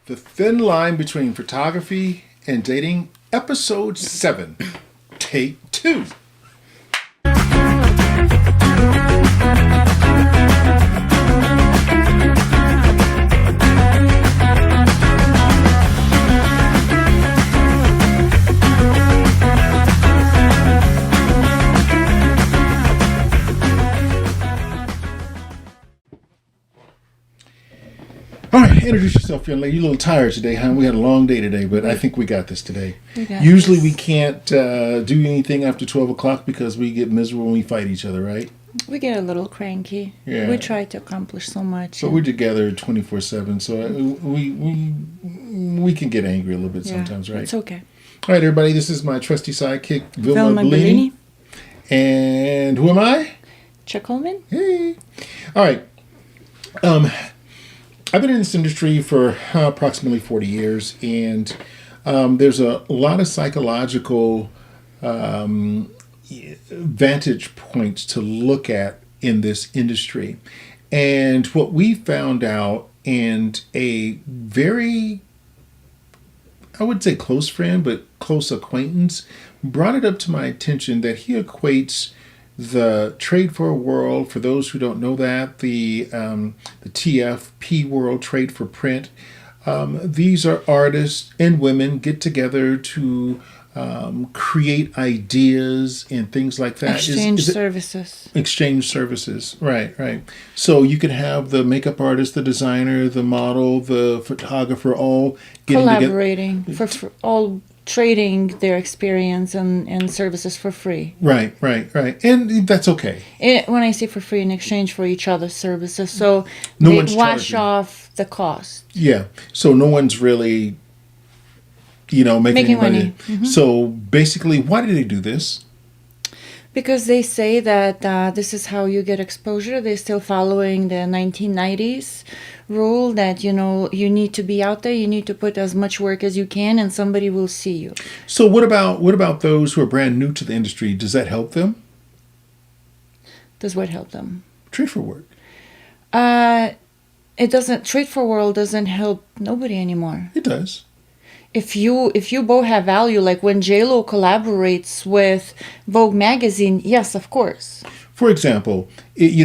The Thin Line Between Photography and Dating, Episode 7, Take 2. All right, introduce yourself, young lady. You're a little tired today, huh? We had a long day today, but I think we got this today. Usually we can't do anything after 12 o'clock because we get miserable when we fight each other, right? We get a little cranky. Yeah. We try to accomplish so much. But we're together 24/7, so we can get angry a little bit sometimes, right? It's okay. All right, everybody, this is my trusty sidekick, Vilma Bellini. And who am I? Chuck Coleman. Hey. All right. I've been in this industry for approximately 40 years, and there's a lot of psychological vantage points to look at in this industry. And what we found out, and a very, I would say close friend, but close acquaintance, brought it up to my attention that he equates the trade for world, for those who don't know that, the TFP world, trade for print. These are artists and women get together to create ideas and things like that. Exchange services. Exchange services, right. So you could have the makeup artist, the designer, the model, the photographer, all getting collaborating together. For all trading their experience and services for free. Right. And that's okay. When I say for free, in exchange for each other's services, so no they one's wash charging off the cost. Yeah. So no one's really, making money. Mm-hmm. So basically, why do they do this? Because they say that this is how you get exposure. They're still following the 1990s rule that, you need to be out there, you need to put as much work as you can, and somebody will see you. So what about those who are brand new to the industry? Does that help them? Does what help them? Trade for work. It doesn't. Trade for world doesn't help nobody anymore. It does. If you both have value, like when J-Lo collaborates with Vogue magazine, yes, of course. For example, you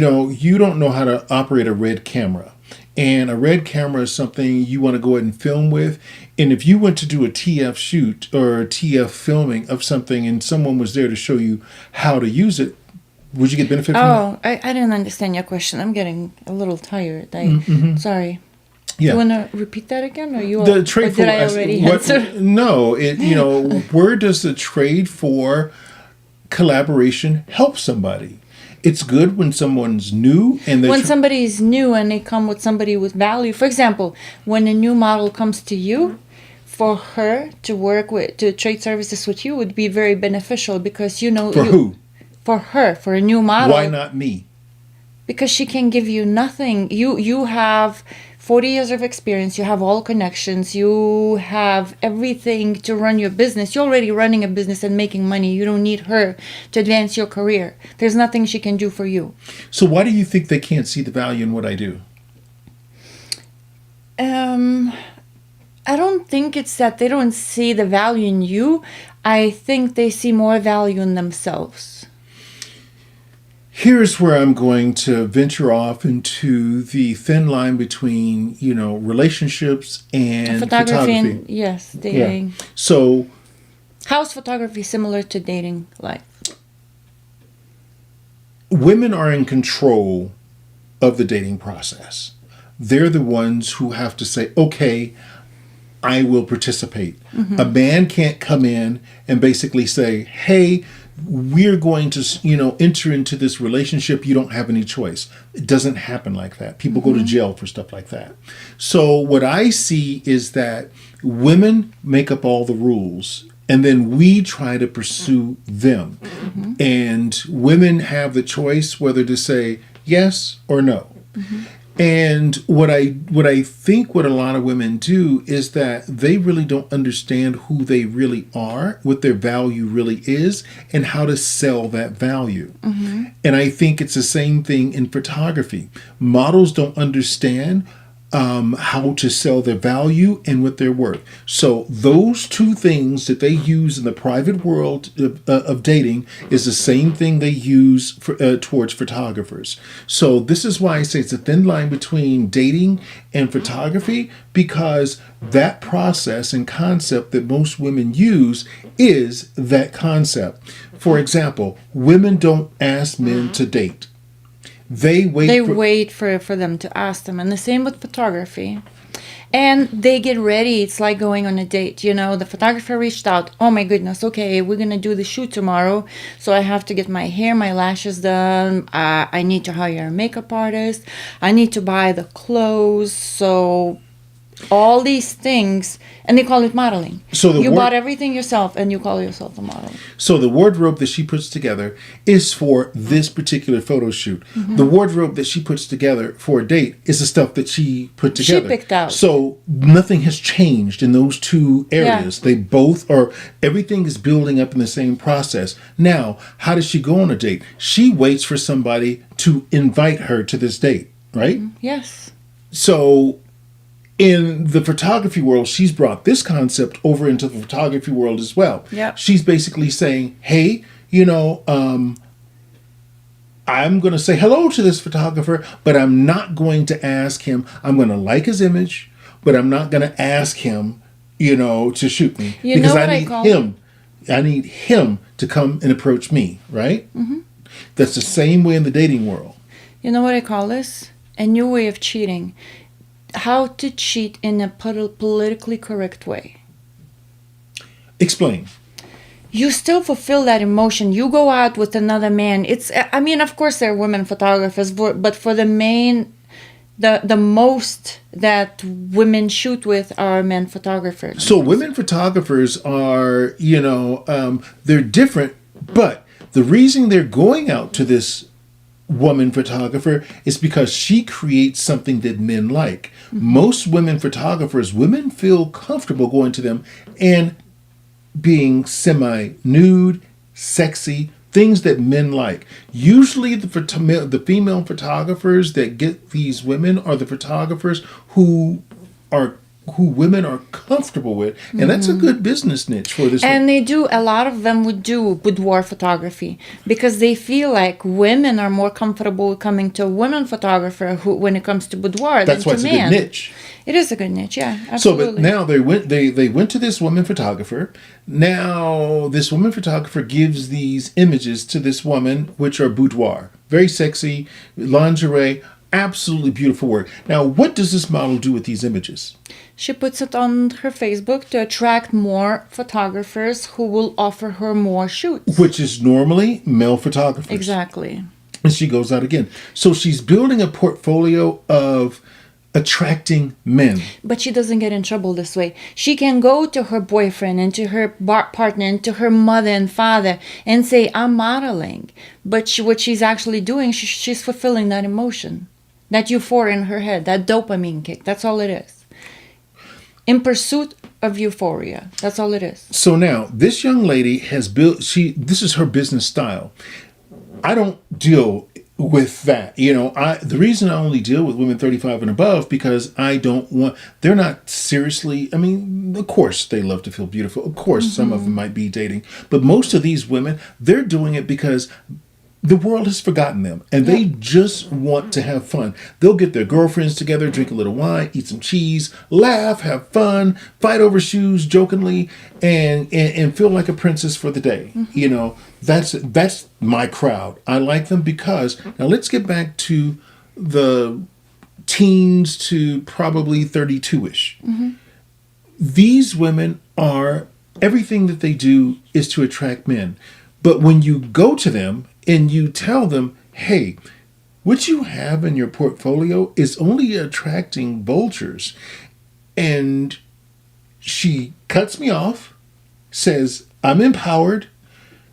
don't know how to operate a red camera. And a red camera is something you want to go ahead and film with. And if you went to do a TF shoot or a TF filming of something and someone was there to show you how to use it, would you get benefit from that? I didn't understand your question. I'm getting a little tired. Sorry. Yeah. You want to repeat that again? Or you? The trade did I already answer? No. Where does the trade for collaboration help somebody? It's good when someone's new and when somebody is new and they come with somebody with value. For example, when a new model comes to you, for her to trade services with you would be very beneficial because who? For her, for a new model. Why not me? Because she can give you nothing. You have 40 years of experience, you have all connections, you have everything to run your business. You're already running a business and making money. You don't need her to advance your career. There's nothing she can do for you. So why do you think they can't see the value in what I do? I don't think it's that they don't see the value in you. I think they see more value in themselves. Here's where I'm going to venture off into the thin line between, relationships and photography. And, yes, dating. Yeah. So, how's photography similar to dating life? Women are in control of the dating process. They're the ones who have to say, okay, I will participate. Mm-hmm. A man can't come in and basically say, hey, we're going to, enter into this relationship. You don't have any choice. It doesn't happen like that. People go to jail for stuff like that. So what I see is that women make up all the rules and then we try to pursue them. Mm-hmm. And women have the choice whether to say yes or no. Mm-hmm. And what I think what a lot of women do is that they really don't understand who they really are, what their value really is, and how to sell that value. Mm-hmm. And I think it's the same thing in photography. Models don't understand how to sell their value and what they're worth. So those two things that they use in the private world of dating is the same thing they use towards photographers. So this is why I say it's a thin line between dating and photography, because that process and concept that most women use is that concept. For example, women don't ask men to date. They wait for them to ask them. And the same with photography. And they get ready. It's like going on a date. You know, the photographer reached out. Oh my goodness. Okay, we're going to do the shoot tomorrow. So I have to get my hair, my lashes done. I need to hire a makeup artist. I need to buy the clothes. So all these things, and they call it modeling. So you bought everything yourself, and you call yourself a model. So the wardrobe that she puts together is for this particular photo shoot. Mm-hmm. The wardrobe that she puts together for a date is the stuff that she put together. She picked out. So nothing has changed in those two areas. Yeah. They both are, everything is building up in the same process. Now, how does she go on a date? She waits for somebody to invite her to this date, right? Mm-hmm. Yes. So in the photography world, she's brought this concept over into the photography world as well. Yep. She's basically saying, hey, I'm going to say hello to this photographer, but I'm not going to ask him. I'm going to like his image, but I'm not going to ask him, to shoot me. Because I need him to come and approach me, right? Mm-hmm. That's the same way in the dating world. You know what I call this? A new way of cheating. How to cheat in a politically correct way. Explain. You still fulfill that emotion. You go out with another man. Of course there are women photographers, but for the most that women shoot with are men photographers. So women photographers are, they're different, but the reason they're going out to this woman photographer is because she creates something that men like. Mm-hmm. Most women photographers, women feel comfortable going to them and being semi-nude, sexy, things that men like. Usually the female photographers that get these women are the photographers who women are comfortable with, and that's a good business niche for this. And a lot of them would do boudoir photography because they feel like women are more comfortable coming to a woman photographer when it comes to boudoir that's than why to it's a good niche. It is a good niche, yeah, absolutely. So, but now they went to this woman photographer. Now this woman photographer gives these images to this woman, which are boudoir, very sexy, lingerie, absolutely beautiful work. Now, what does this model do with these images? She puts it on her Facebook to attract more photographers who will offer her more shoots. Which is normally male photographers. Exactly. And she goes out again. So she's building a portfolio of attracting men. But she doesn't get in trouble this way. She can go to her boyfriend and to her partner and to her mother and father and say, I'm modeling. But what she's actually doing, she's fulfilling that emotion, that euphoria in her head, that dopamine kick. That's all it is. In pursuit of euphoria. That's all it is. So now, this young lady has built, this is her business style. I don't deal with that. The reason I only deal with women 35 and above, because they're not seriously, of course they love to feel beautiful. Of course, some of them might be dating. But most of these women, they're doing it because the world has forgotten them, and they just want to have fun. They'll get their girlfriends together, drink a little wine, eat some cheese, laugh, have fun, fight over shoes jokingly, and feel like a princess for the day. Mm-hmm. That's my crowd. I like them because, now let's get back to the teens to probably 32-ish. Mm-hmm. These women everything that they do is to attract men. But when you go to them and you tell them, hey, what you have in your portfolio is only attracting vultures. And she cuts me off, says, I'm empowered.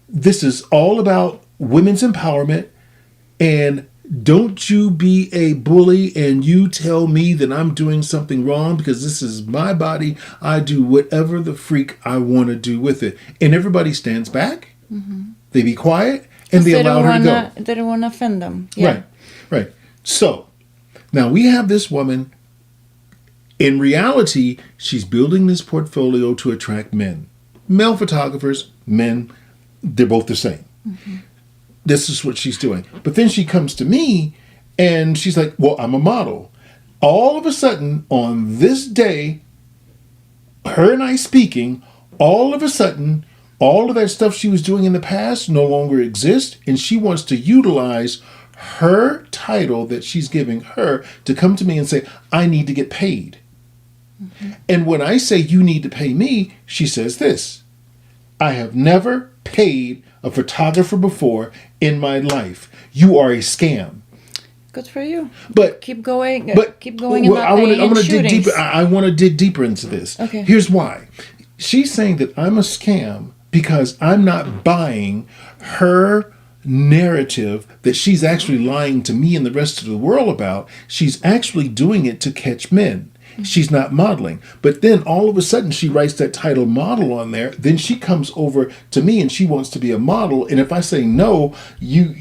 This is all about women's empowerment. And don't you be a bully and you tell me that I'm doing something wrong, because this is my body. I do whatever the freak I want to do with it. And everybody stands back. Mm-hmm. They be quiet. And they allow her to go. They don't want to offend them. Yeah. Right. So, now we have this woman In reality, she's building this portfolio to attract men. Male photographers, men, they're both the same. This is what she's doing. But then she comes to me and she's like, well, I'm a model. All of a sudden, on this day, her and I speaking, all of a sudden, all of that stuff she was doing in the past no longer exists, and she wants to utilize her title that she's giving her to come to me and say, I need to get paid. And when I say you need to pay me, she says this: I have never paid a photographer before in my life. You are a scam. Good for you. But keep going. But keep going in that I vein. want to dig deeper. I want to dig deeper into this. Okay. Here's why. She's saying that I'm a scam because I'm not buying her narrative that she's actually lying to me and the rest of the world about. She's actually doing it to catch men. She's not modeling. But then all of a sudden she writes that title model on there. Then she comes over to me and she wants to be a model. And if I say, no, you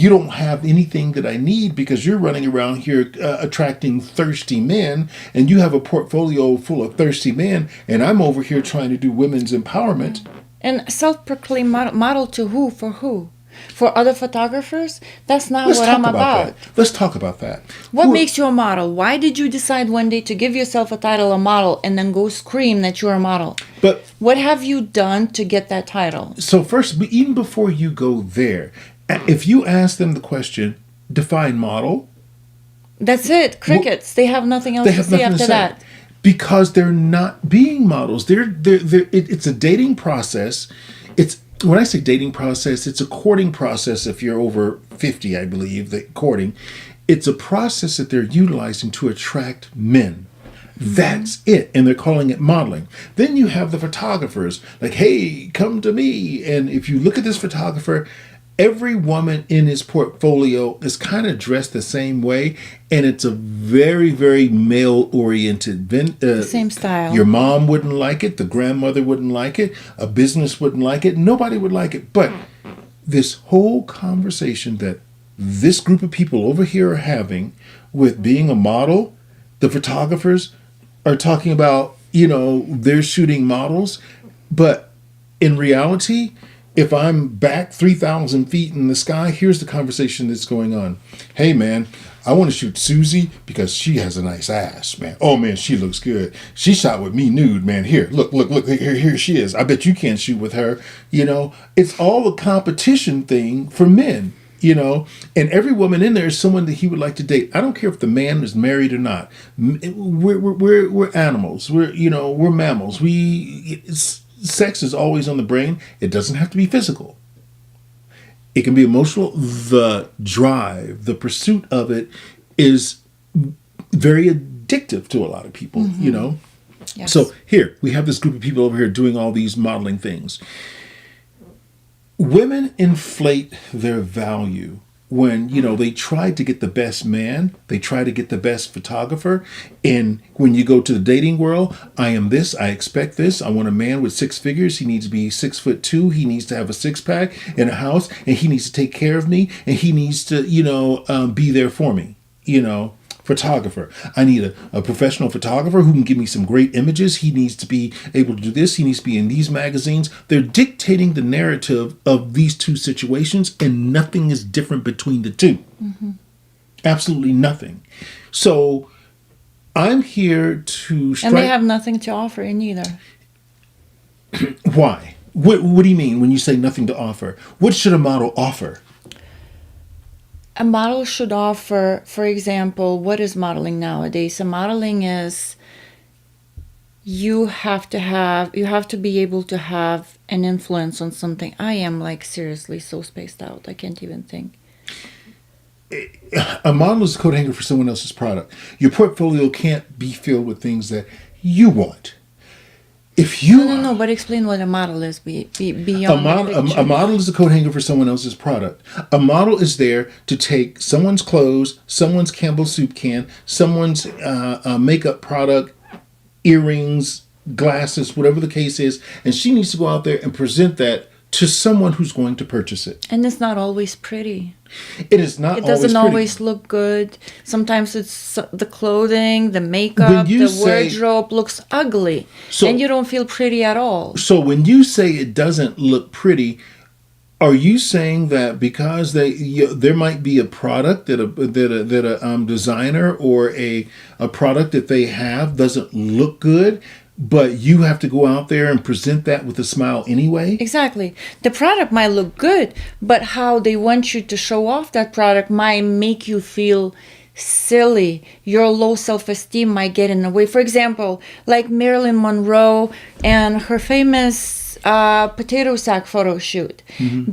don't have anything that I need because you're running around here attracting thirsty men, and you have a portfolio full of thirsty men, and I'm over here trying to do women's empowerment. And self-proclaimed model to who? For who? For other photographers? That's not what I'm about. Let's talk about that. What makes you a model? Why did you decide one day to give yourself a title, a model, and then go scream that you're a model? But what have you done to get that title? So first, even before you go there, if you ask them the question, define model. That's it. Crickets. They have nothing else to say after that. Because they're not being models. It's a dating process. When I say dating process, it's a courting process. If you're over 50, I believe, that courting, it's a process that they're utilizing to attract men. That's it. And they're calling it modeling. Then you have the photographers like, hey, come to me. And if you look at this photographer, every woman in his portfolio is kind of dressed the same way, and it's a very, very male-oriented. Same style. Your mom wouldn't like it. The grandmother wouldn't like it. A business wouldn't like it. Nobody would like it. But this whole conversation that this group of people over here are having with being a model, the photographers are talking about, they're shooting models. But in reality, if I'm back 3,000 feet in the sky, here's the conversation that's going on. Hey, man, I want to shoot Susie because she has a nice ass, man. Oh, man, she looks good. She shot with me nude, man. Here, look, here she is. I bet you can't shoot with her. It's all a competition thing for men, and every woman in there is someone that he would like to date. I don't care if the man is married or not. We're animals. We're mammals. Sex is always on the brain. It doesn't have to be physical. It can be emotional. The drive, the pursuit of it is very addictive to a lot of people, Yes. So here, we have this group of people over here doing all these modeling things. Women inflate their value when, they try to get the best man, they try to get the best photographer. And when you go to the dating world, I am this, I expect this. I want a man with 6 figures. He needs to be 6'2". He needs to have a 6-pack in a house, and he needs to take care of me, and he needs to, be there for me, photographer. I need a professional photographer who can give me some great images. He needs to be able to do this. He needs to be in these magazines. They're dictating the narrative of these two situations, and nothing is different between the two. Mm-hmm. Absolutely nothing. So I'm here to strike. And they have nothing to offer in either. Why? What do you mean when you say nothing to offer? What should a model offer? A model should offer, for example, what is modeling nowadays? So modeling is you have to be able to have an influence on something. I am seriously so spaced out. I can't even think. A model is a coat hanger for someone else's product. Your portfolio can't be filled with things that you want. If you no, but explain what a model is beyond a model is a coat hanger for someone else's product. A model is there to take someone's clothes, someone's Campbell soup can, someone's makeup product, earrings, glasses, whatever the case is, and she needs to go out there and present that to someone who's going to purchase it. And it's not always pretty. It is not. It doesn't always look good. Sometimes it's the clothing, the makeup, the wardrobe looks ugly, and you don't feel pretty at all. So when you say it doesn't look pretty, are you saying that because there might be a product that a designer or a product that they have doesn't look good, but you have to go out there and present that with a smile anyway? Exactly. The product might look good, but how they want you to show off that product might make you feel silly. Your low self-esteem might get in the way. For example, like Marilyn Monroe and her famous potato sack photo shoot. Mm-hmm.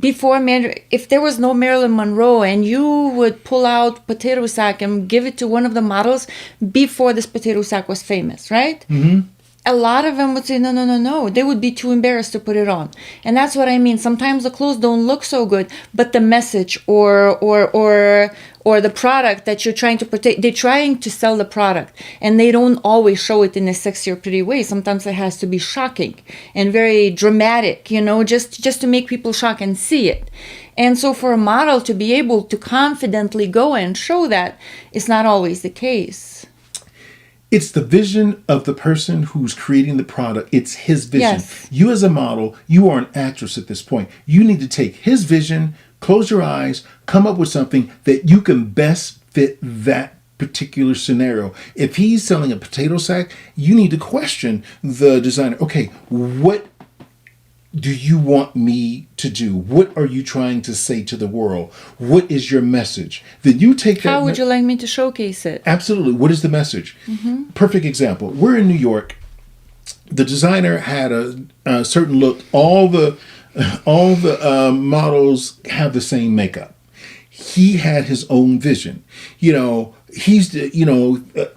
If there was no Marilyn Monroe and you would pull out potato sack and give it to one of the models before this potato sack was famous, right? Mm-hmm. A lot of them would say, no. They would be too embarrassed to put it on. And that's what I mean. Sometimes the clothes don't look so good, but the message or the product that you're trying to protect, they're trying to sell the product. And they don't always show it in a sexy or pretty way. Sometimes it has to be shocking and very dramatic, just to make people shock and see it. And so for a model to be able to confidently go and show that is not always the case. It's the vision of the person who's creating the product. It's his vision. Yes. You as a model, you are an actress at this point. You need to take his vision, close your eyes, come up with something that you can best fit that particular scenario. If he's selling a potato sack, you need to question the designer. Okay, what do you want me to do? What are you trying to say to the world? What is your message? Then you take that. How would you like me to showcase it? Absolutely. What is the message? Mm-hmm. Perfect example. We're in New York. The designer had a certain look. All the models have the same makeup. He had his own vision. He's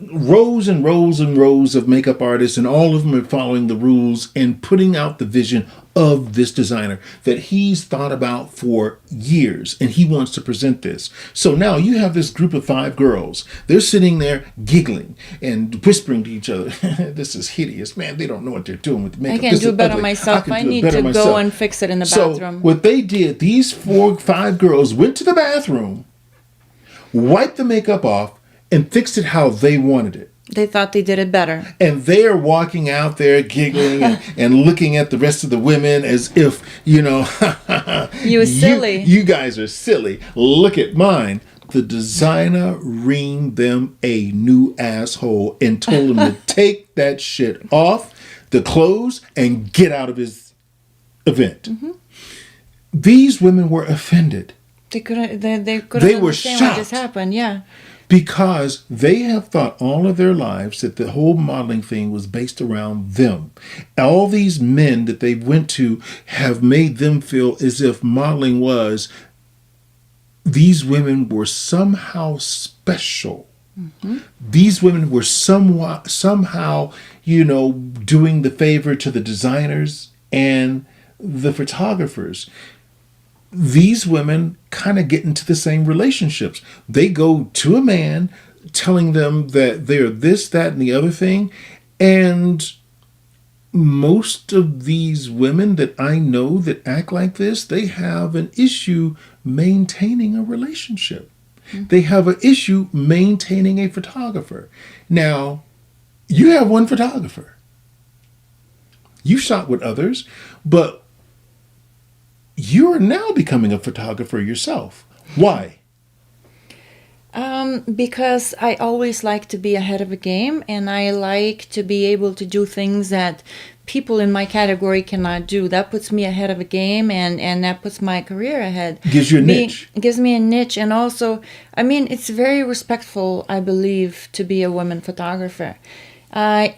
rows and rows and rows of makeup artists, and all of them are following the rules and putting out the vision of this designer that he's thought about for years, and he wants to present this. So now you have this group of 5 girls. They're sitting there giggling and whispering to each other, "This is hideous, man. They don't know what they're doing with the makeup. I can do better myself. I need to go and fix it in the bathroom." So what they did, these 5 girls went to the bathroom, wiped the makeup off, and fixed it how they wanted it. They thought they did it better. And they're walking out there giggling and looking at the rest of the women as if, you silly. You guys are silly. Look at mine. The designer reamed them a new asshole and told them to take that shit off the clothes and get out of his event. Mm-hmm. These women were offended. They couldn't were understand shocked. what just happened, yeah. Because they have thought all of their lives that the whole modeling thing was based around them. All these men that they went to have made them feel as if modeling was, these women were somehow special. Mm-hmm. These women were somehow, doing the favor to the designers and the photographers. These women kind of get into the same relationships. They go to a man telling them that they're this, that, and the other thing. And most of these women that I know that act like this, they have an issue maintaining a relationship. Mm-hmm. They have an issue maintaining a photographer. Now, you have one photographer. You shot with others, but you are now becoming a photographer yourself. Why? Because I always like to be ahead of the game, and I like to be able to do things that people in my category cannot do. That puts me ahead of the game, and that puts my career ahead. Gives you a niche. Gives me a niche, and also, it's very respectful, I believe, to be a woman photographer.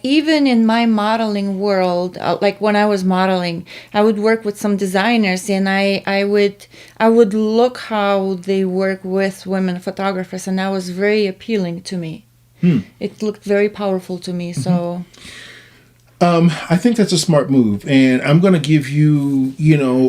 Even in my modeling world, like when I was modeling, I would work with some designers, and I would look how they work with women photographers, and that was very appealing to me. It looked very powerful to me. So I think that's a smart move. And I'm going to give you,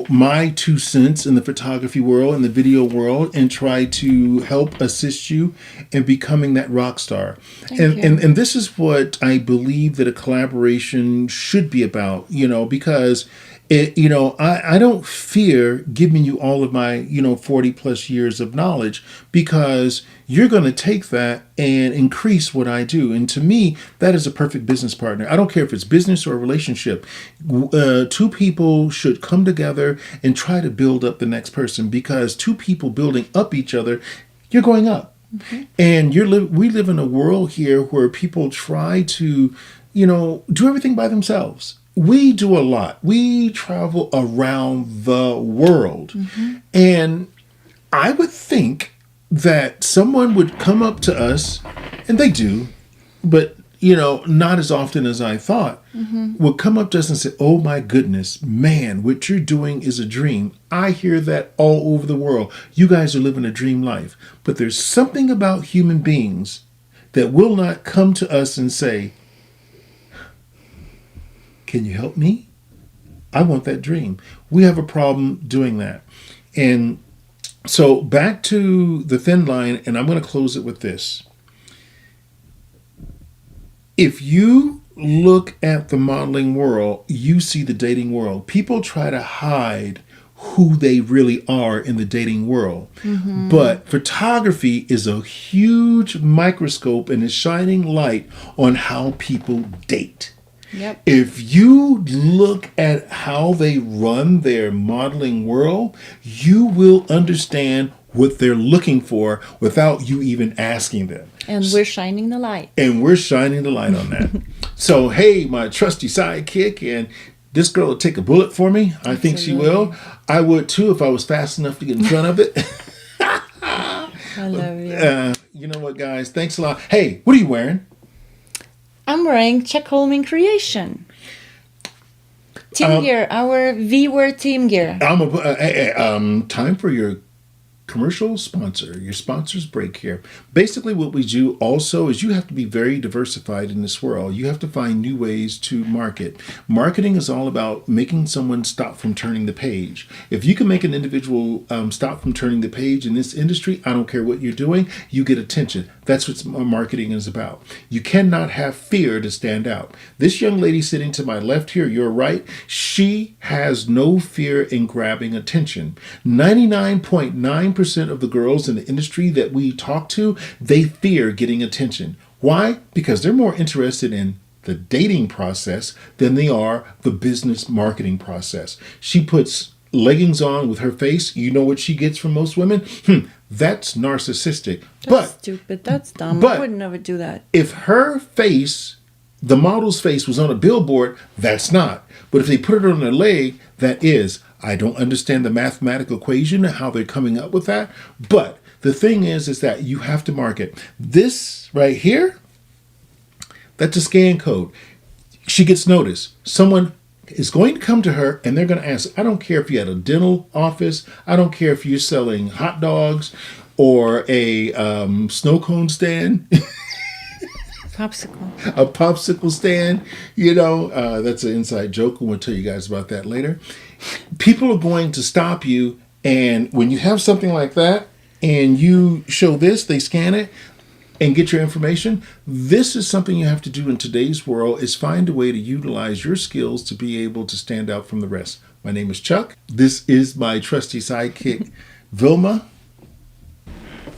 my 2 cents in the photography world and the video world and try to help assist you in becoming that rock star. And this is what I believe that a collaboration should be about, because I don't fear giving you all of my, 40 plus years of knowledge, because you're going to take that and increase what I do. And to me, that is a perfect business partner. I don't care if it's business or a relationship. Two people should come together and try to build up the next person, because two people building up each other, you're going up. Mm-hmm. And we live in a world here where people try to, do everything by themselves. We do a lot. We travel around the world. Mm-hmm. And I would think that someone would come up to us, and they do, but, not as often as I thought, mm-hmm. would come up to us and say, oh my goodness, man, what you're doing is a dream. I hear that all over the world. You guys are living a dream life. But there's something about human beings that will not come to us and say, can you help me? I want that dream. We have a problem doing that. And so back to the thin line, and I'm going to close it with this. If you look at the modeling world, you see the dating world. People try to hide who they really are in the dating world. Mm-hmm. But photography is a huge microscope and a shining light on how people date. Yep. If you look at how they run their modeling world, you will understand what they're looking for without you even asking them. And we're shining the light. And we're shining the light on that. So, hey, my trusty sidekick, and this girl will take a bullet for me. I think she will. I would too if I was fast enough to get in front of it. I love you. You know what, guys? Thanks a lot. Hey, what are you wearing? I'm wearing Chuck Holman Creation. Team gear, our V-word team gear. Time for your commercial sponsor, your sponsor's break here. Basically what we do also is you have to be very diversified in this world. You have to find new ways to market. Marketing is all about making someone stop from turning the page. If you can make an individual stop from turning the page in this industry, I don't care what you're doing, you get attention. That's what marketing is about. You cannot have fear to stand out. This young lady sitting to my left here, your right, she has no fear in grabbing attention. 99.9% of the girls in the industry that we talk to, they fear getting attention. Why? Because they're more interested in the dating process than they are the business marketing process. She puts leggings on with her face. You know what she gets from most women? That's narcissistic. That's stupid. That's dumb. I would never do that. If her face, the model's face, was on a billboard, that's not. But if they put it on their leg, that is. I don't understand the mathematical equation and how they're coming up with that. But the thing is that you have to market. This right here, that's a scan code. She gets noticed. Someone is going to come to her and they're going to ask, I don't care if you're at a dental office. I don't care if you're selling hot dogs or a snow cone stand. A popsicle stand. That's an inside joke. We'll tell you guys about that later. People are going to stop you, and when you have something like that and you show this, they scan it and get your information. This is something you have to do in today's world, is find a way to utilize your skills to be able to stand out from the rest. My name is Chuck. This is my trusty sidekick, Vilma.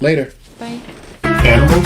Later. Bye. Animals.